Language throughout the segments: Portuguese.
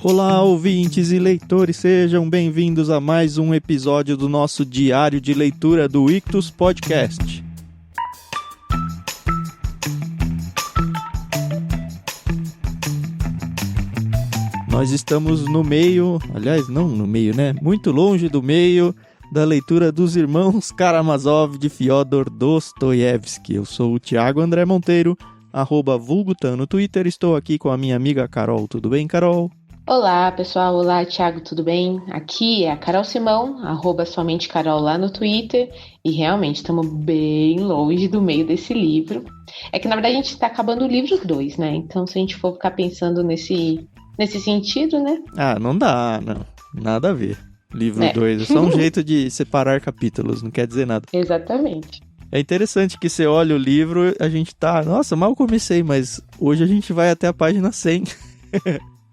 Olá, ouvintes e leitores, sejam bem-vindos a mais um episódio do nosso diário de leitura do Ictus Podcast. Nós estamos no meio, aliás, não no meio, né? Muito longe do meio da leitura dos Irmãos Karamazov de Fyodor Dostoiévski. Eu sou o Thiago André Monteiro, @vulgutan no Twitter. Estou aqui com a minha amiga Carol. Tudo bem, Carol? Olá, pessoal. Olá, Thiago, tudo bem? Aqui é a Carol Simão, @somente Carol lá no Twitter. E realmente estamos bem longe do meio desse livro. É que, na verdade, a gente está acabando o livro 2, né? Então, se a gente for ficar pensando nesse sentido, né? Ah, não dá, não. Nada a ver. Livro 2 é só um jeito de separar capítulos, não quer dizer nada. Exatamente. É interessante que você olha o livro, a gente tá... Nossa, mal comecei, mas hoje a gente vai até a página 100.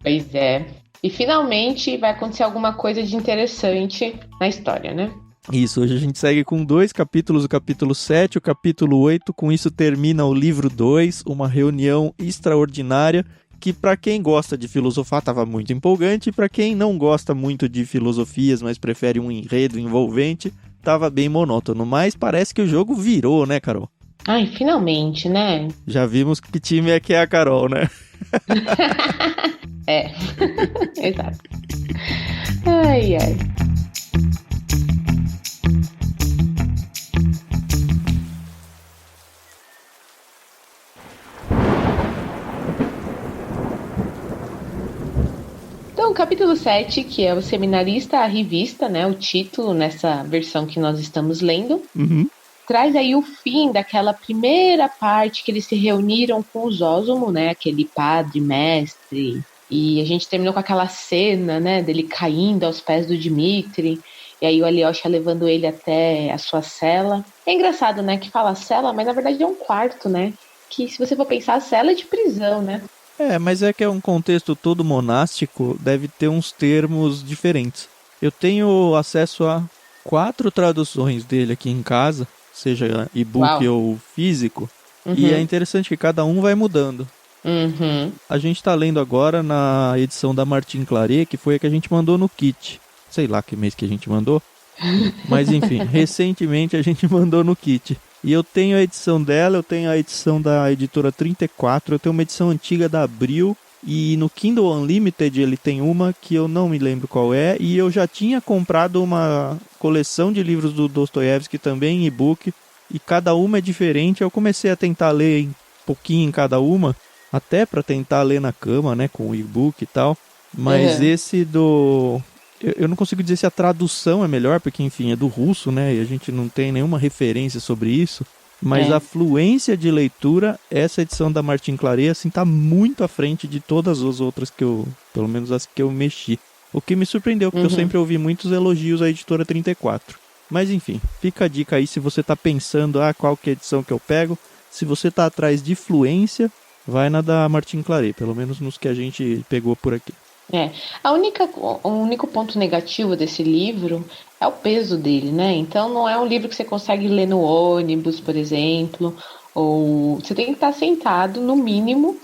Pois é. E finalmente vai acontecer alguma coisa de interessante na história, né? Isso, hoje a gente segue com 2 capítulos, o capítulo 7 e o capítulo 8. Com isso termina o livro 2, uma reunião extraordinária que, para quem gosta de filosofar, estava muito empolgante, e para quem não gosta muito de filosofias, mas prefere um enredo envolvente, estava bem monótono. Mas parece que o jogo virou, né, Carol? Ai, finalmente, né? Já vimos que time é que é a Carol, né? É, exato. Ai, ai. Então, capítulo 7, que é o Seminarista à Revista, né? O título nessa versão que nós estamos lendo. Traz aí o fim daquela primeira parte que eles se reuniram com o Zósimo, né? Aquele padre, mestre. E a gente terminou com aquela cena, né? Dele caindo aos pés do Dmitri. E aí o Alyosha levando ele até a sua cela. É engraçado, né? Que fala cela, mas na verdade é um quarto, né? Que se você for pensar, a cela é de prisão, né? É, mas é que é um contexto todo monástico, deve ter uns termos diferentes. Eu tenho acesso a 4 traduções dele aqui em casa, seja e-book ou físico, e é interessante que cada um vai mudando. A gente está lendo agora na edição da Martin Claret, que foi a que a gente mandou no kit. Sei lá que mês que a gente mandou, mas enfim, recentemente a gente mandou no kit. E eu tenho a edição dela, eu tenho a edição da editora 34, eu tenho uma edição antiga da Abril, e no Kindle Unlimited ele tem uma que eu não me lembro qual é, e eu já tinha comprado uma coleção de livros do Dostoiévski também em e-book, e cada uma é diferente. Eu comecei a tentar ler um pouquinho em cada uma, até para tentar ler na cama, né, com o e-book e tal, mas esse do... Eu não consigo dizer se a tradução é melhor, porque, enfim, é do russo, né? E a gente não tem nenhuma referência sobre isso. Mas a fluência de leitura, essa edição da Martin Claret, assim, tá muito à frente de todas as outras que eu... Pelo menos as que eu mexi. O que me surpreendeu, porque eu sempre ouvi muitos elogios à editora 34. Mas, enfim, fica a dica aí se você tá pensando, qual que é a edição que eu pego. Se você tá atrás de fluência, vai na da Martin Claret, pelo menos nos que a gente pegou por aqui. O único ponto negativo desse livro é o peso dele, né? Então não é um livro que você consegue ler no ônibus, por exemplo, ou você tem que estar sentado, no mínimo.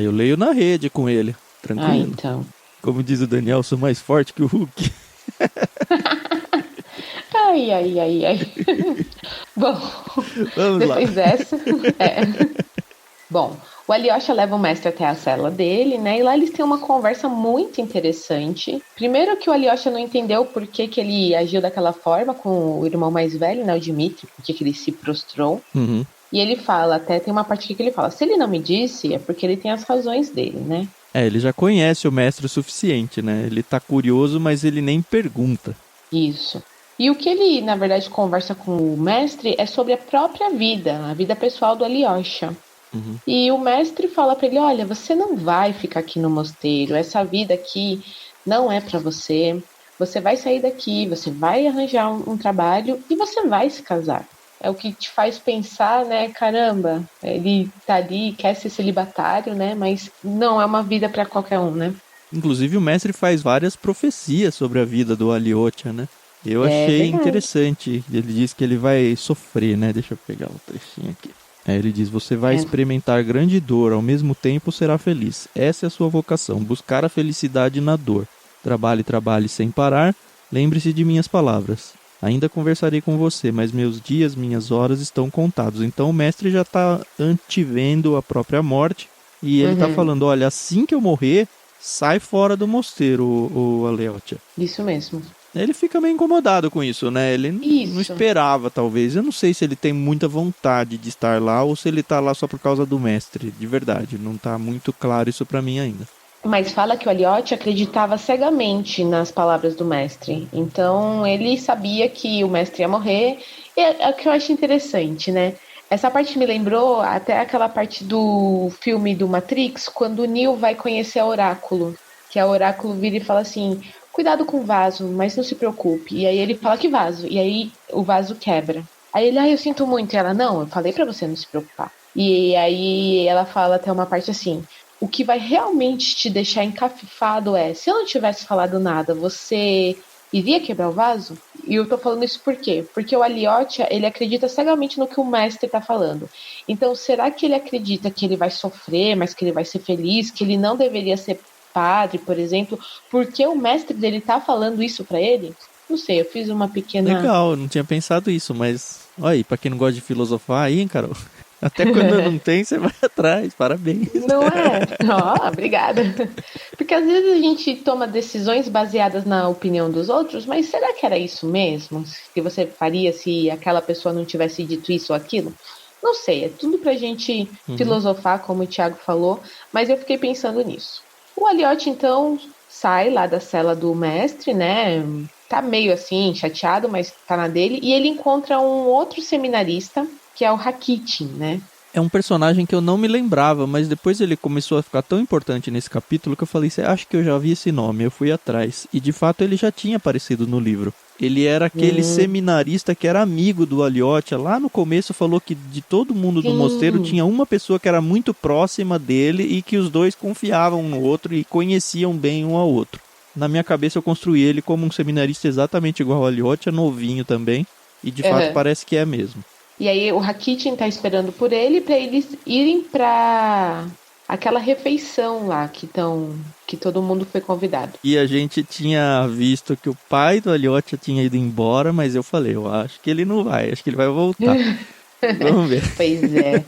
Eu leio na rede com ele, tranquilo. Então. Como diz o Daniel, sou mais forte que o Hulk. Ai. Bom, vamos depois lá. dessa... Bom, o Alyosha leva o mestre até a cela dele, né? E lá eles têm uma conversa muito interessante. Primeiro que o Alyosha não entendeu por que ele agiu daquela forma com o irmão mais velho, né? O Dmitri, por que ele se prostrou. E ele fala, até tem uma parte que ele fala, se ele não me disse, é porque ele tem as razões dele, né? Ele já conhece o mestre o suficiente, né? Ele tá curioso, mas ele nem pergunta. Isso. E o que ele, na verdade, conversa com o mestre é sobre a própria vida, a vida pessoal do Alyosha. E o mestre fala para ele, olha, você não vai ficar aqui no mosteiro, essa vida aqui não é para você, você vai sair daqui, você vai arranjar um trabalho e você vai se casar. É o que te faz pensar, né, caramba, ele tá ali, quer ser celibatário, né, mas não é uma vida para qualquer um, né. Inclusive o mestre faz várias profecias sobre a vida do Alyosha, né. Eu achei interessante, ele diz que ele vai sofrer, né, deixa eu pegar o trechinho aqui. Aí ele diz, você vai experimentar grande dor, ao mesmo tempo será feliz. Essa é a sua vocação, buscar a felicidade na dor. Trabalhe, trabalhe sem parar, lembre-se de minhas palavras. Ainda conversarei com você, mas meus dias, minhas horas estão contados. Então o mestre já está antevendo a própria morte. E ele está falando, olha, assim que eu morrer, sai fora do mosteiro, o Aleotia. Isso mesmo. Ele fica meio incomodado com isso, né? Ele não esperava, talvez. Eu não sei se ele tem muita vontade de estar lá ou se ele está lá só por causa do mestre, de verdade. Não está muito claro isso para mim ainda. Mas fala que o Aliotti acreditava cegamente nas palavras do mestre. Então, ele sabia que o mestre ia morrer. E é o que eu acho interessante, né? Essa parte me lembrou até aquela parte do filme do Matrix, quando o Neo vai conhecer a Oráculo. Que a Oráculo vira e fala assim, cuidado com o vaso, mas não se preocupe. E aí ele fala, que vaso? E aí o vaso quebra. Aí ele, eu sinto muito. E ela, não, eu falei pra você não se preocupar. E aí ela fala até uma parte assim, o que vai realmente te deixar encafifado se eu não tivesse falado nada, você iria quebrar o vaso? E eu tô falando isso por quê? Porque o Aliotia, ele acredita cegamente no que o mestre tá falando. Então, será que ele acredita que ele vai sofrer, mas que ele vai ser feliz, que ele não deveria ser padre, por exemplo, porque o mestre dele tá falando isso pra ele? Não sei, eu fiz uma pequena... Legal, eu não tinha pensado isso, mas... Olha aí, pra quem não gosta de filosofar aí, hein, Carol? Até quando não tem, você vai atrás, parabéns. Não é? Obrigada. Porque às vezes a gente toma decisões baseadas na opinião dos outros, mas será que era isso mesmo? Que você faria se aquela pessoa não tivesse dito isso ou aquilo? Não sei, é tudo pra gente filosofar, como o Thiago falou, mas eu fiquei pensando nisso. O Aliotti, então, sai lá da cela do mestre, né? Tá meio assim, chateado, mas tá na dele, e ele encontra um outro seminarista, que é o Rakitin, né? É um personagem que eu não me lembrava, mas depois ele começou a ficar tão importante nesse capítulo que eu falei, acho que eu já vi esse nome, eu fui atrás. E de fato ele já tinha aparecido no livro. Ele era aquele seminarista que era amigo do Aliotia. Lá no começo falou que de todo mundo do mosteiro tinha uma pessoa que era muito próxima dele e que os dois confiavam um no outro e conheciam bem um ao outro. Na minha cabeça eu construí ele como um seminarista exatamente igual ao Aliotia, novinho também. E de fato parece que é mesmo. E aí o Rakitin tá esperando por ele para eles irem para aquela refeição lá que todo mundo foi convidado. E a gente tinha visto que o pai do Aliotia tinha ido embora, mas eu falei, eu acho que ele não vai, acho que ele vai voltar. Vamos ver. Pois é.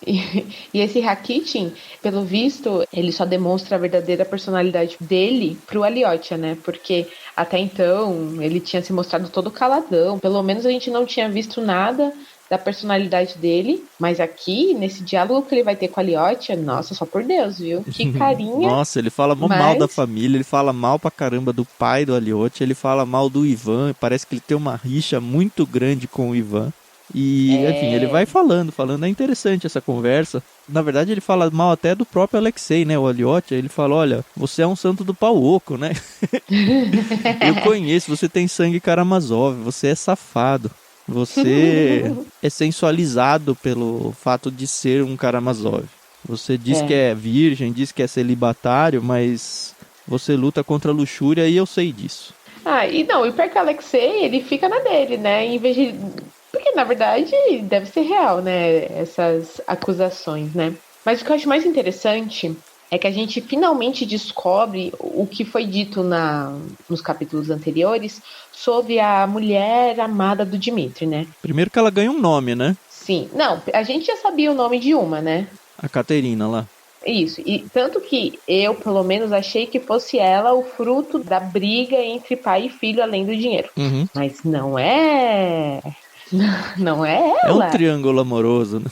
E esse Rakitin, pelo visto, ele só demonstra a verdadeira personalidade dele pro Aliotia, né? Porque até então ele tinha se mostrado todo caladão. Pelo menos a gente não tinha visto nada da personalidade dele. Mas aqui, nesse diálogo que ele vai ter com a Aliotia, nossa, só por Deus, viu? Que carinha. Nossa, ele fala mal da família, ele fala mal pra caramba do pai do Aliotia, ele fala mal do Ivan, parece que ele tem uma rixa muito grande com o Ivan. E, enfim, ele vai falando, é interessante essa conversa. Na verdade, ele fala mal até do próprio Alexei, né, o Aliotia. Ele fala, olha, você é um santo do pau oco, né? Eu conheço, você tem sangue Karamazov, você é safado. Você é sensualizado pelo fato de ser um Karamazov. Você diz que é virgem, diz que é celibatário, mas você luta contra a luxúria e eu sei disso. E pior que o Alexei, ele fica na dele, né? Em vez de... Porque, na verdade, deve ser real, né? Essas acusações, né? Mas o que eu acho mais interessante é que a gente finalmente descobre o que foi dito nos capítulos anteriores sobre a mulher amada do Dmitri, né? Primeiro que ela ganha um nome, né? Sim. Não, a gente já sabia o nome de uma, né? A Caterina lá. Isso, e tanto que eu, pelo menos, achei que fosse ela o fruto da briga entre pai e filho, além do dinheiro. Mas não é... Não é ela. É um triângulo amoroso, né?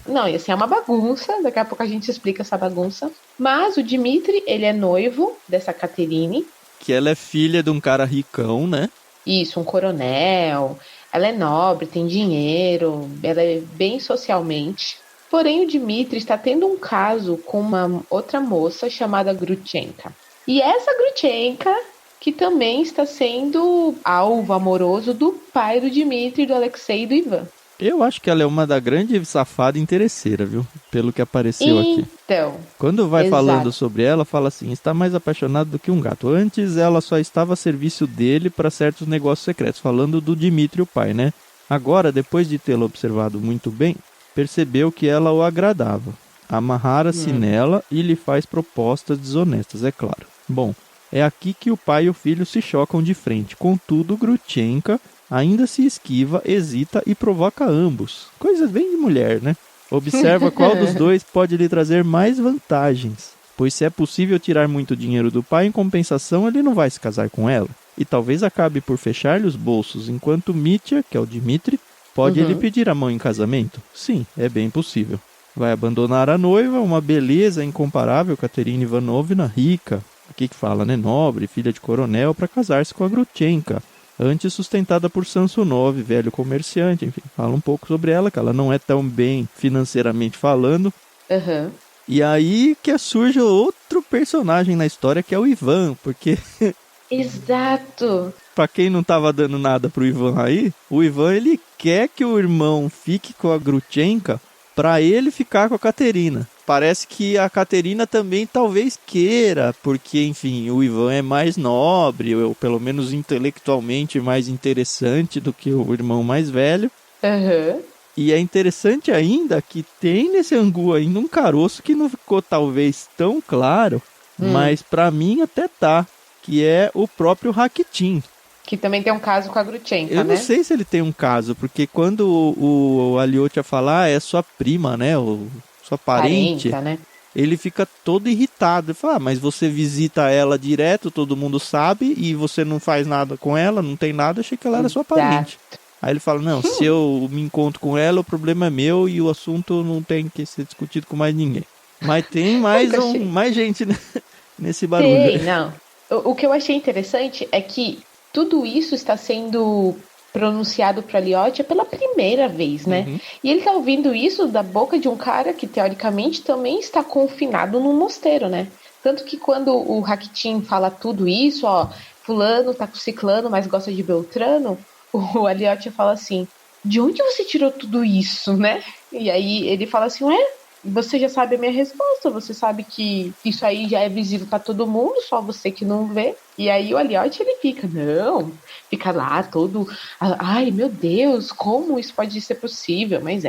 Não, ia ser uma bagunça. Daqui a pouco a gente explica essa bagunça. Mas o Dmitri, ele é noivo dessa Caterine. Que ela é filha de um cara ricão, né? Isso, um coronel. Ela é nobre, tem dinheiro. Ela é bem socialmente. Porém, o Dmitri está tendo um caso com uma outra moça chamada Grutchenka. E essa Grutchenka... que também está sendo alvo amoroso do pai do Dmitri, do Alexei e do Ivan. Eu acho que ela é uma da grande safada interesseira, viu? Pelo que apareceu aqui. Então. Quando vai falando sobre ela, fala assim, está mais apaixonado do que um gato. Antes ela só estava a serviço dele para certos negócios secretos, falando do Dmitri, o pai, né? Agora, depois de tê-la observado muito bem, percebeu que ela o agradava. Amarrara-se nela e lhe faz propostas desonestas, é claro. Bom, é aqui que o pai e o filho se chocam de frente. Contudo, Grutchenka ainda se esquiva, hesita e provoca ambos. Coisa bem de mulher, né? Observa qual dos dois pode lhe trazer mais vantagens. Pois se é possível tirar muito dinheiro do pai, em compensação ele não vai se casar com ela. E talvez acabe por fechar-lhe os bolsos, enquanto Mitya, que é o Dmitri, pode lhe pedir a mão em casamento? Sim, é bem possível. Vai abandonar a noiva, uma beleza incomparável, Katerina Ivanovna, rica, aqui que fala, né, nobre, filha de coronel, para casar-se com a Grutchenka, antes sustentada por Samsonov, velho comerciante, enfim, fala um pouco sobre ela, que ela não é tão bem financeiramente falando. E aí que surge outro personagem na história, que é o Ivan, porque... Exato! Pra quem não tava dando nada pro Ivan aí, o Ivan, ele quer que o irmão fique com a Grutchenka para ele ficar com a Katerina. Parece que a Katerina também talvez queira, porque, enfim, o Ivan é mais nobre, ou pelo menos intelectualmente mais interessante do que o irmão mais velho. E é interessante ainda que tem nesse angu ainda um caroço que não ficou talvez tão claro, mas para mim até tá, que é o próprio Rakitin. Que também tem um caso com a Grutchenka, né? Eu não sei se ele tem um caso, porque quando o Alyosha falar é sua prima, né? Sua parente, né? Ele fica todo irritado. Ele fala, mas você visita ela direto, todo mundo sabe, e você não faz nada com ela, não tem nada, achei que ela era sua parente. Aí ele fala, não, se eu me encontro com ela, o problema é meu e o assunto não tem que ser discutido com mais ninguém. Mas tem mais gente nesse barulho. Tem, não. O que eu achei interessante é que tudo isso está sendo pronunciado para Alyosha pela primeira vez, né? E ele tá ouvindo isso da boca de um cara que, teoricamente, também está confinado num mosteiro, né? Tanto que quando o Rakitin fala tudo isso, ó, fulano tá com ciclano, mas gosta de Beltrano, o Alyosha fala assim, de onde você tirou tudo isso, né? E aí ele fala assim, ué, você já sabe a minha resposta, você sabe que isso aí já é visível para todo mundo, só você que não vê. E aí o Alyosha, ele fica lá todo, ai meu Deus, como isso pode ser possível? Mas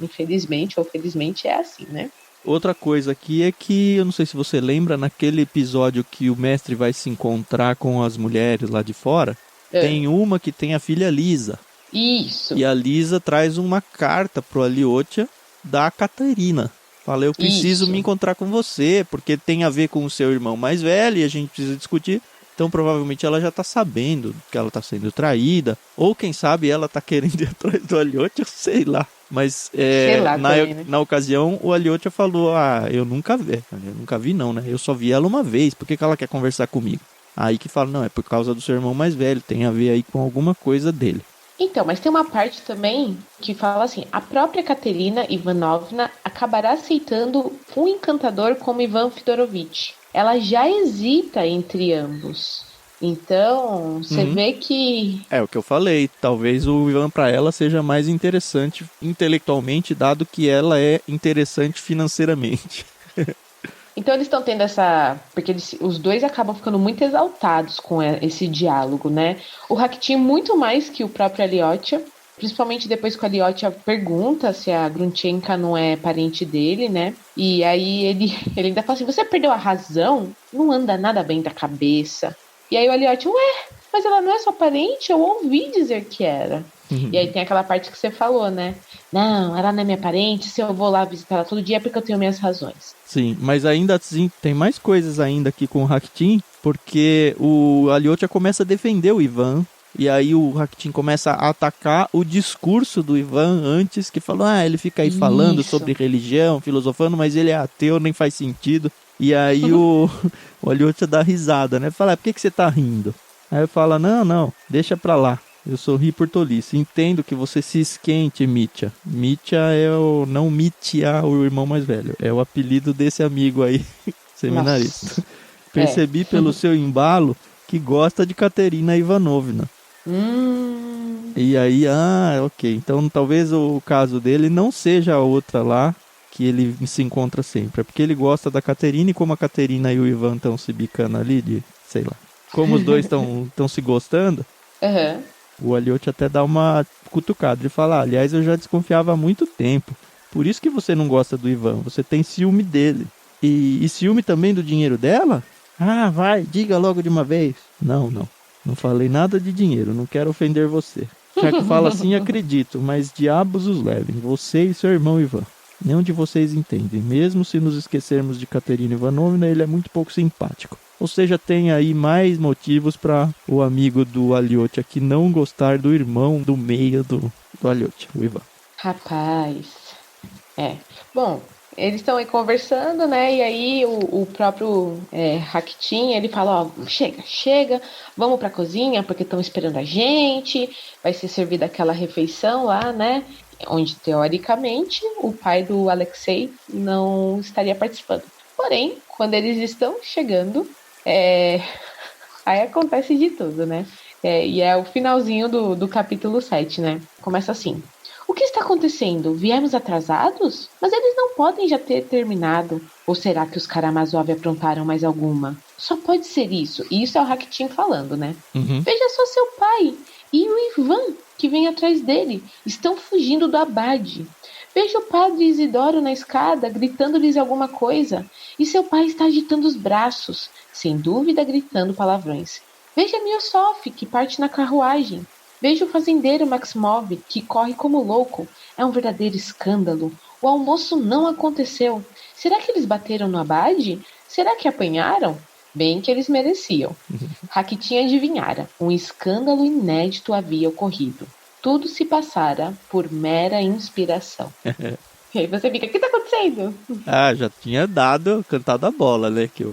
infelizmente ou felizmente é assim, né? Outra coisa aqui é que, eu não sei se você lembra, naquele episódio que o mestre vai se encontrar com as mulheres lá de fora, tem uma que tem a filha Lisa. Isso. E a Lisa traz uma carta pro Alyosha da Katerina. Fala, eu preciso me encontrar com você, porque tem a ver com o seu irmão mais velho e a gente precisa discutir. Então, provavelmente, ela já tá sabendo que ela tá sendo traída. Ou, quem sabe, ela tá querendo ir atrás do Alyosha, sei lá. Mas, na ocasião, o Alyosha falou, eu nunca vi não, né? Eu só vi ela uma vez, por que ela quer conversar comigo? Aí que fala, não, é por causa do seu irmão mais velho, tem a ver aí com alguma coisa dele. Então, mas tem uma parte também que fala assim, a própria Katerina Ivanovna acabará aceitando um encantador como Ivan Fidorovich. Ela já hesita entre ambos. Então, você vê que... É o que eu falei, talvez o Ivan para ela seja mais interessante intelectualmente, dado que ela é interessante financeiramente. Então eles estão tendo porque os dois acabam ficando muito exaltados com esse diálogo, né? O Rakitin muito mais que o próprio Alyosha, principalmente depois que o Alyosha pergunta se a Grutchenka não é parente dele, né? E aí ele ainda fala assim, você perdeu a razão? Não anda nada bem da cabeça. E aí o Alyosha, mas ela não é sua parente? Eu ouvi dizer que era. E aí tem aquela parte que você falou, né? Não, ela não é minha parente, se eu vou lá visitar ela todo dia é porque eu tenho minhas razões. Sim, mas ainda assim tem mais coisas ainda aqui com o Rakitin, porque o Alyosha começa a defender o Ivan, e aí o Rakitin começa a atacar o discurso do Ivan antes, que falou, ele fica aí falando sobre religião, filosofando, mas ele é ateu, nem faz sentido. E aí o Alyosha dá risada, né? Fala, por que você tá rindo? Aí eu falo, não, deixa pra lá. Eu sorri por tolice. Entendo que você se esquente, Mitya. Mitya não Mitya, o irmão mais velho. É o apelido desse amigo aí, seminarista. Percebi pelo seu embalo que gosta de Katerina Ivanovna. E aí, ok. Então talvez o caso dele não seja a outra lá que ele se encontra sempre. É porque ele gosta da Katerina e como a Katerina e o Ivan estão se bicando ali, sei lá. Como os dois estão se gostando... O Alyosha até dá uma cutucada. Ele fala, aliás, eu já desconfiava há muito tempo. Por isso que você não gosta do Ivan, você tem ciúme dele. E ciúme também do dinheiro dela? Ah, vai, diga logo de uma vez. Não, não. Não falei nada de dinheiro, não quero ofender você. Já que fala assim, acredito, mas diabos os levem, você e seu irmão Ivan. Nenhum de vocês entendem. Mesmo se nos esquecermos de Katerina Ivanovna, ele é muito pouco simpático. Ou seja, tem aí mais motivos para o amigo do Alyosha aqui não gostar do irmão do meio do Alyosha, o Ivan. Rapaz, bom, eles estão aí conversando, né? E aí o próprio Rakitin, ele fala, ó, chega, vamos pra cozinha, porque estão esperando a gente, vai ser servida aquela refeição lá, né? Onde, teoricamente, o pai do Alexei não estaria participando. Porém, quando eles estão chegando, aí acontece de tudo, né? E é o finalzinho do capítulo 7, né? Começa assim. O que está acontecendo? Viemos atrasados? Mas eles não podem já ter terminado. Ou será que os Karamazov aprontaram mais alguma? Só pode ser isso. E isso é o Rakitin falando, né? Uhum. Veja só seu pai e o Ivan, que vem atrás dele. Estão fugindo do abade. Veja o padre Isidoro na escada, gritando-lhes alguma coisa. E seu pai está agitando os braços, sem dúvida gritando palavrões. Veja Miossof, que parte na carruagem. Veja o fazendeiro Maximov, que corre como louco. É um verdadeiro escândalo. O almoço não aconteceu. Será que eles bateram no abade? Será que apanharam? Bem que eles mereciam. Rakitin adivinhara. Um escândalo inédito havia ocorrido. Tudo se passara por mera inspiração. E aí você fica, o que está acontecendo? Ah, já tinha cantado a bola, né? Que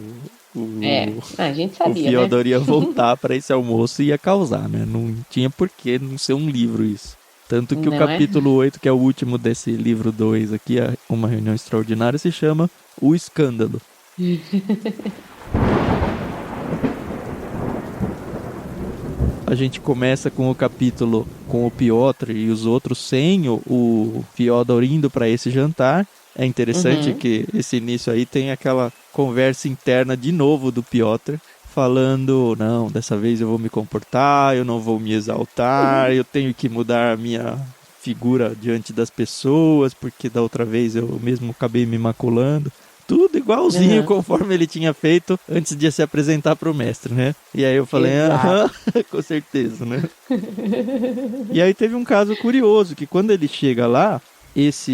a gente sabia, o Fyodor, né? ia voltar para esse almoço e ia causar, né? Não tinha por que não ser um livro isso. Tanto que Não o capítulo 8, que é o último desse livro 2 aqui, Uma Reunião Extraordinária, se chama O Escândalo. A gente começa com o capítulo com o Piotr e os outros sem o Fyodor indo para esse jantar. É interessante que esse início aí tem aquela conversa interna de novo do Piotr, falando, não, dessa vez eu vou me comportar, eu não vou me exaltar, eu tenho que mudar a minha figura diante das pessoas, porque da outra vez eu mesmo acabei me maculando. Tudo igualzinho conforme ele tinha feito antes de se apresentar para o mestre, né? E aí eu falei, com certeza, né? E aí teve um caso curioso, que quando ele chega lá,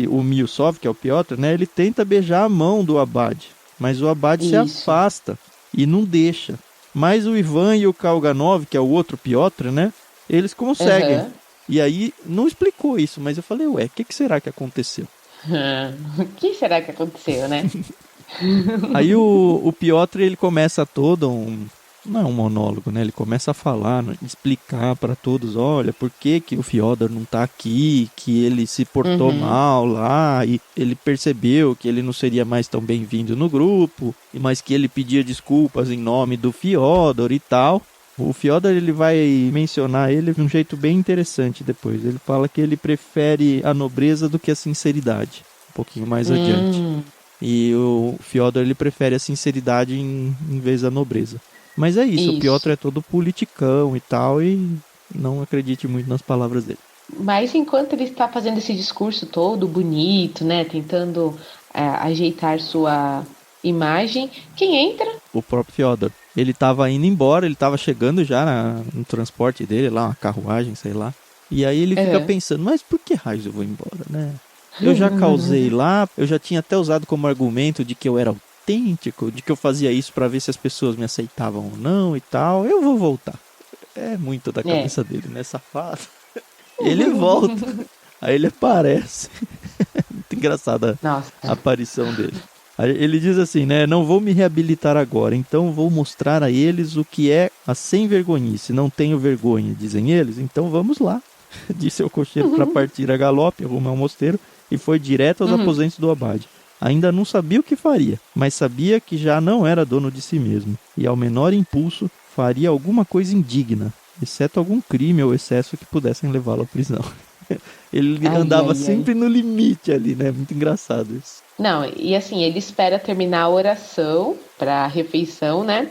o Miossof, que é o Piotr, né? Ele tenta beijar a mão do abade, mas o abade se afasta e não deixa. Mas o Ivan e o Kalganov, que é o outro Piotr, né? Eles conseguem. E aí não explicou isso, mas eu falei, ué, o que será que aconteceu? O que será que aconteceu, né? Aí o Piotr, ele começa não é um monólogo, né? Ele começa a falar, explicar para todos, olha, por que o Fyodor não tá aqui, que ele se portou mal lá, e ele percebeu que ele não seria mais tão bem-vindo no grupo, mas que ele pedia desculpas em nome do Fyodor e tal. O Fyodor, ele vai mencionar ele de um jeito bem interessante depois. Ele fala que ele prefere a nobreza do que a sinceridade, um pouquinho mais adiante. E o Fyodor, ele prefere a sinceridade em vez da nobreza. Mas é isso, o Piotr é todo politicão e tal, e não acredite muito nas palavras dele. Mas enquanto ele está fazendo esse discurso todo bonito, né, tentando ajeitar sua imagem, quem entra? O próprio Fyodor. Ele estava indo embora, ele estava chegando já no transporte dele, lá, uma carruagem, sei lá. E aí ele fica pensando, mas por que raios eu vou embora, né? Eu já causei lá, eu já tinha até usado como argumento de que eu era autêntico, de que eu fazia isso para ver se as pessoas me aceitavam ou não e tal. Eu vou voltar. É muito da cabeça dele, né, safado? Ele volta. Aí ele aparece. Muito engraçada a aparição dele. Aí ele diz assim, né? Não vou me reabilitar agora, então vou mostrar a eles o que é a sem-vergonhice. Não tenho vergonha, dizem eles, então vamos lá. Disse ao cocheiro para partir a galope, rumo ao mosteiro, e foi direto aos aposentos do abade. Ainda não sabia o que faria, mas sabia que já não era dono de si mesmo, e ao menor impulso faria alguma coisa indigna, exceto algum crime ou excesso que pudessem levá-lo à prisão. Ele andava sempre no limite ali, né? Muito engraçado isso. Não, e assim, ele espera terminar a oração para a refeição, né?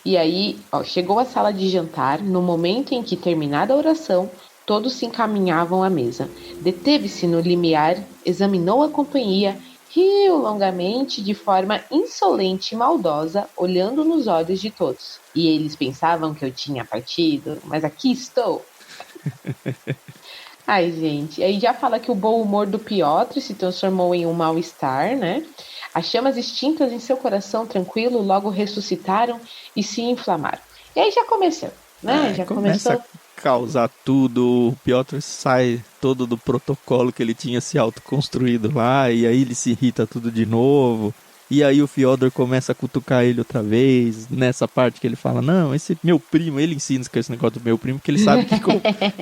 E aí, chegou à sala de jantar, no momento em que, terminada a oração, Todos se encaminhavam à mesa. Deteve-se no limiar, examinou a companhia, riu longamente de forma insolente e maldosa, olhando nos olhos de todos. E eles pensavam que eu tinha partido, mas aqui estou. Ai, gente. Aí já fala que o bom humor do Piotr se transformou em um mal-estar, né? As chamas extintas em seu coração tranquilo logo ressuscitaram e se inflamaram. E aí já começou, né? Já começa começou a causar tudo. O Piotr sai todo do protocolo que ele tinha se autoconstruído lá, e aí ele se irrita tudo de novo. E aí o Fyodor começa a cutucar ele outra vez, nessa parte que ele fala, não, esse meu primo, ele ensina esse negócio do meu primo, que ele sabe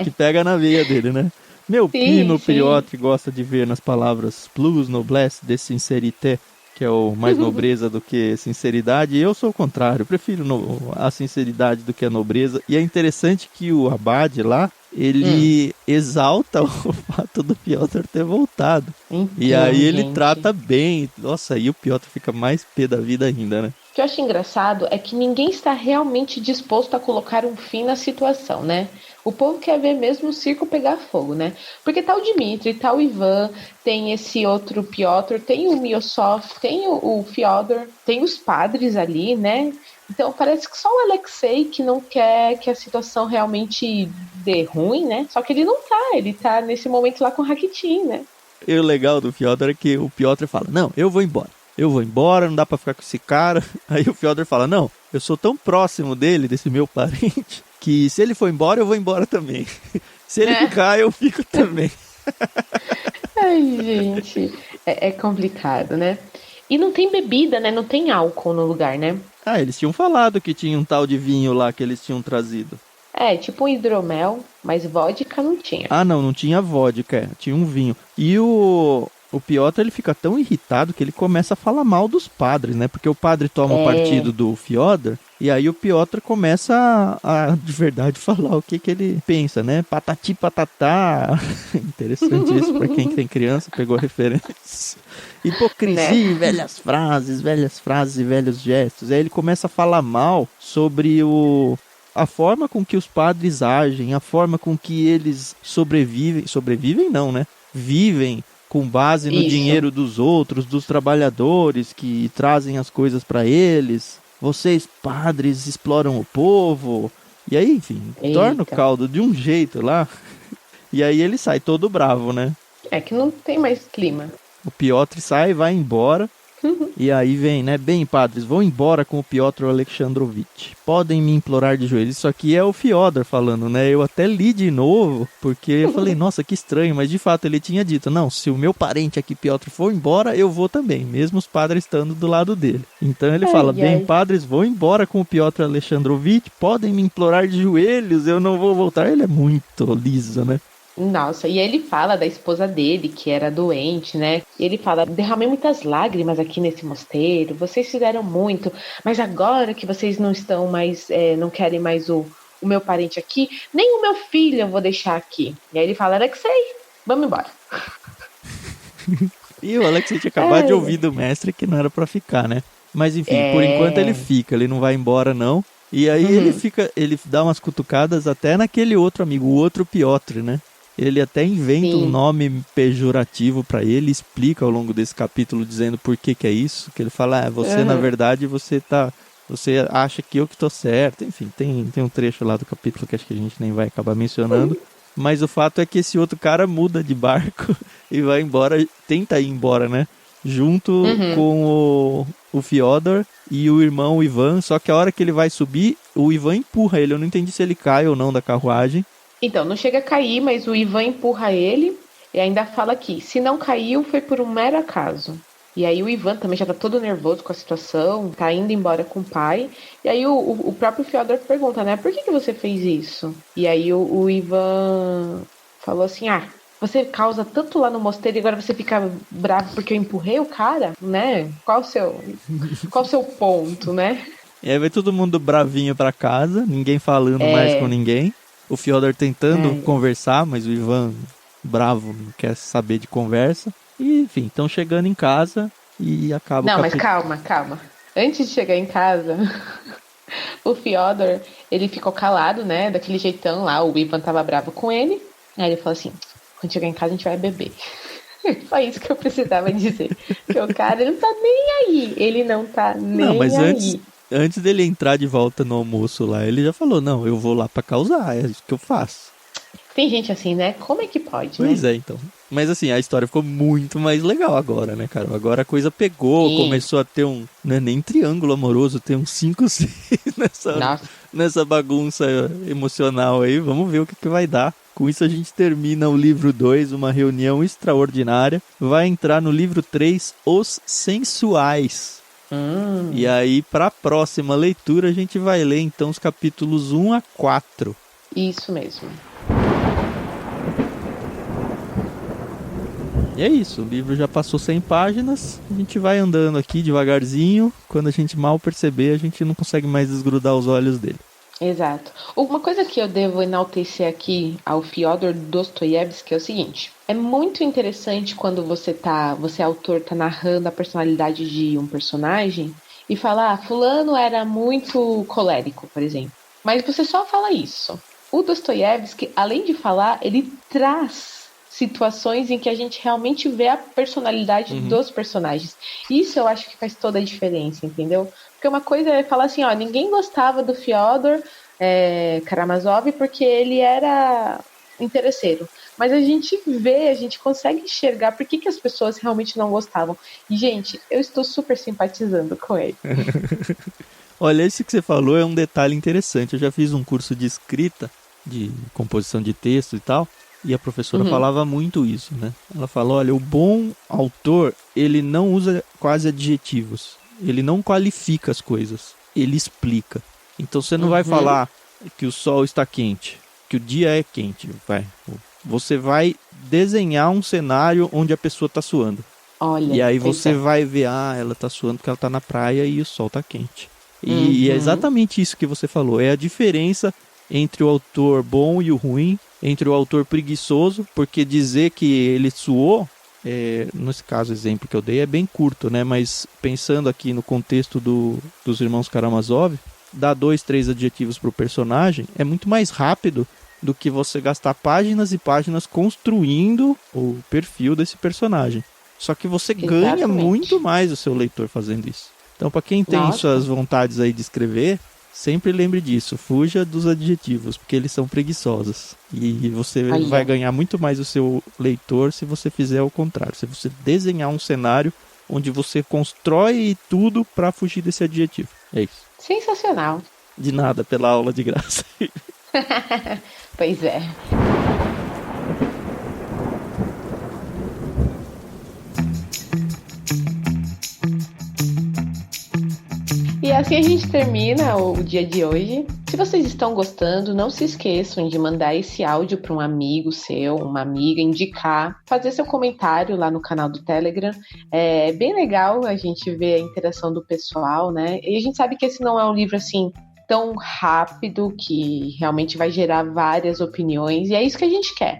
que pega na veia dele, né? Meu primo, Piotr, gosta de ver nas palavras plus, noblesse, de sincerité, que é o mais nobreza do que sinceridade, e eu sou o contrário, eu prefiro a sinceridade do que a nobreza. E é interessante que o Abade lá, ele exalta o fato do Piotr ter voltado. Então, e aí ele trata bem. Nossa, aí o Piotr fica mais pé da vida ainda, né? O que eu acho engraçado é que ninguém está realmente disposto a colocar um fim na situação, né? O povo quer ver mesmo o circo pegar fogo, né? Porque tá o Dmitry, tá o Ivan, tem esse outro Piotr, tem o Miosov, tem o Fyodor, tem os padres ali, né? Então parece que só o Alexei que não quer que a situação realmente dê ruim, né? Só que ele tá nesse momento lá com o Rakitin, né? E o legal do Fyodor é que o Piotr fala, não, eu vou embora, não dá pra ficar com esse cara. Aí o Fyodor fala, não, eu sou tão próximo dele, desse meu parente, que se ele for embora, eu vou embora também. Se ele ficar, eu fico também. Ai, gente, é complicado, né? E não tem bebida, né? Não tem álcool no lugar, né? Ah, eles tinham falado que tinha um tal de vinho lá que eles tinham trazido. É, tipo um hidromel, mas vodka não tinha. Ah, não tinha vodka, tinha um vinho. E o Piotr, ele fica tão irritado que ele começa a falar mal dos padres, né? Porque o padre toma o partido do Fyodor, e aí o Piotr começa a de verdade falar o que ele pensa, né? Patati patatá. Interessante isso pra quem tem criança, pegou a referência. Hipocrisia, né? Velhas frases e velhos gestos. Aí ele começa a falar mal sobre a forma com que os padres agem, a forma com que eles sobrevivem não, né? Vivem com base no dinheiro dos outros, dos trabalhadores que trazem as coisas para eles. Vocês, padres, exploram o povo. E aí, enfim, torna o caldo de um jeito lá. E aí ele sai todo bravo, né? É que não tem mais clima. O Piotr sai e vai embora. E aí vem, né? Bem, padres, vou embora com o Piotr Alexandrovich. Podem me implorar de joelhos. Isso aqui é o Fyodor falando, né? Eu até li de novo, porque eu falei, nossa, que estranho. Mas de fato ele tinha dito, não, se o meu parente aqui, Piotr, for embora, eu vou também. Mesmo os padres estando do lado dele. Então ele fala, bem, padres, vou embora com o Piotr Alexandrovich. Podem me implorar de joelhos, eu não vou voltar. Ele é muito liso, né? Nossa, e ele fala da esposa dele, que era doente, né? E ele fala, derramei muitas lágrimas aqui nesse mosteiro, vocês fizeram muito, mas agora que vocês não estão mais, não querem mais o meu parente aqui, nem o meu filho eu vou deixar aqui. E aí ele fala, Alexei, vamos embora. E o Alexei tinha acabado de ouvir do mestre que não era pra ficar, né? Mas enfim, por enquanto ele fica, ele não vai embora não. E aí ele dá umas cutucadas até naquele outro amigo, o outro Piotr, né? Ele até inventa um nome pejorativo pra ele, explica ao longo desse capítulo dizendo por que é isso, que ele fala, você na verdade você acha que eu que tô certo, enfim, tem um trecho lá do capítulo que acho que a gente nem vai acabar mencionando, mas o fato é que esse outro cara muda de barco e vai embora, tenta ir embora, né, junto com o Fyodor e o irmão Ivan, só que a hora que ele vai subir, o Ivan empurra ele, eu não entendi se ele cai ou não da carruagem. Então, não chega a cair, mas o Ivan empurra ele e ainda fala que se não caiu foi por um mero acaso. E aí o Ivan também já tá todo nervoso com a situação, tá indo embora com o pai. E aí o próprio Fyodor pergunta, né, por que você fez isso? E aí o Ivan falou assim, você causa tanto lá no mosteiro e agora você fica bravo porque eu empurrei o cara, né? Qual o seu ponto, né? E aí vai todo mundo bravinho pra casa, ninguém falando mais com ninguém. O Fyodor tentando conversar, mas o Ivan, bravo, não quer saber de conversa. E, enfim, estão chegando em casa e acaba o capítulo. Não, mas calma. Antes de chegar em casa, o Fyodor, ele ficou calado, né? Daquele jeitão lá, o Ivan tava bravo com ele. Aí ele falou assim, quando chegar em casa a gente vai beber. Foi isso que eu precisava dizer. Porque o cara, ele não tá nem aí. Ele não tá nem não, mas aí. Antes dele entrar de volta no almoço lá, ele já falou, não, eu vou lá pra causar, é isso que eu faço. Tem gente assim, né? Como é que pode, Pois né? é, então. Mas assim, a história ficou muito mais legal agora, né, cara? Agora a coisa pegou, Sim. começou a ter não é nem triângulo amoroso, tem uns 5, 6 nessa bagunça emocional aí. Vamos ver o que vai dar. Com isso a gente termina o livro 2, uma reunião extraordinária. Vai entrar no livro 3, Os Sensuais. E aí, para a próxima leitura, a gente vai ler então os capítulos 1 a 4. Isso mesmo. E é isso, o livro já passou 100 páginas, a gente vai andando aqui devagarzinho, quando a gente mal perceber, a gente não consegue mais desgrudar os olhos dele. Exato. Uma coisa que eu devo enaltecer aqui ao Fyodor Dostoiévski é o seguinte: é muito interessante quando você autor, tá narrando a personalidade de um personagem e fala, fulano era muito colérico, por exemplo. Mas você só fala isso. O Dostoiévski, além de falar, ele traz situações em que a gente realmente vê a personalidade dos personagens. Isso eu acho que faz toda a diferença, entendeu? Porque uma coisa é falar assim, ó, ninguém gostava do Fyodor Karamazov porque ele era interesseiro. Mas a gente consegue enxergar por que as pessoas realmente não gostavam. E, gente, eu estou super simpatizando com ele. Olha, esse que você falou é um detalhe interessante. Eu já fiz um curso de escrita, de composição de texto e tal, e a professora falava muito isso, né? Ela falou, olha, o bom autor, ele não usa quase adjetivos. Ele não qualifica as coisas, ele explica. Então você não vai falar que o sol está quente, que o dia é quente. Você vai desenhar um cenário onde a pessoa está suando. Olha, e aí você vai ver, ela está suando porque ela está na praia e o sol está quente. E é exatamente isso que você falou. É a diferença entre o autor bom e o ruim, entre o autor preguiçoso, porque dizer que ele suou, nesse caso, o exemplo que eu dei é bem curto, né? Mas pensando aqui no contexto dos irmãos Karamazov, dar 2, 3 adjetivos para o personagem é muito mais rápido do que você gastar páginas e páginas construindo o perfil desse personagem. Só que você ganha muito mais o seu leitor fazendo isso. Então, para quem tem suas vontades aí de escrever, sempre lembre disso, fuja dos adjetivos, porque eles são preguiçosos. E você vai ganhar muito mais o seu leitor se você fizer o contrário. Se você desenhar um cenário onde você constrói tudo para fugir desse adjetivo. É isso. Sensacional. De nada, pela aula de graça. Pois é. E assim a gente termina o dia de hoje. Se vocês estão gostando, não se esqueçam de mandar esse áudio para um amigo seu, uma amiga, indicar, fazer seu comentário lá no canal do Telegram. É bem legal a gente ver a interação do pessoal, né? E a gente sabe que esse não é um livro assim tão rápido, que realmente vai gerar várias opiniões, e é isso que a gente quer.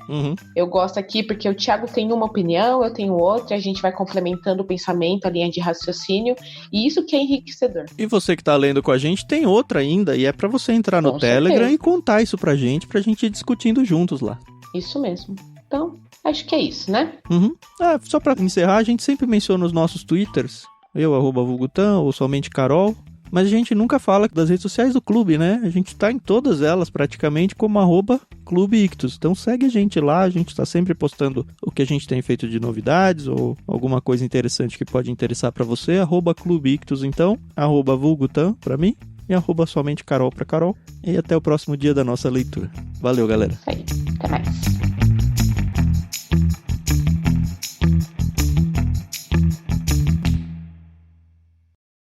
Eu gosto aqui porque o Thiago tem uma opinião, eu tenho outra, a gente vai complementando o pensamento, a linha de raciocínio, e isso que é enriquecedor. E você que tá lendo com a gente tem outra ainda, e é pra você entrar no Telegram e contar isso pra gente ir discutindo juntos lá. Isso mesmo. Então, acho que é isso, né? Só pra encerrar, a gente sempre menciona os nossos Twitters, eu, @vulgutan, ou somente Carol. Mas a gente nunca fala das redes sociais do clube, né? A gente tá em todas elas praticamente como @Clube Ictus. Então segue a gente lá, a gente tá sempre postando o que a gente tem feito de novidades ou alguma coisa interessante que pode interessar pra você. @Clube Ictus, então, @Vulgutan pra mim e @somente Carol pra Carol. E até o próximo dia da nossa leitura. Valeu, galera. Isso aí, até mais.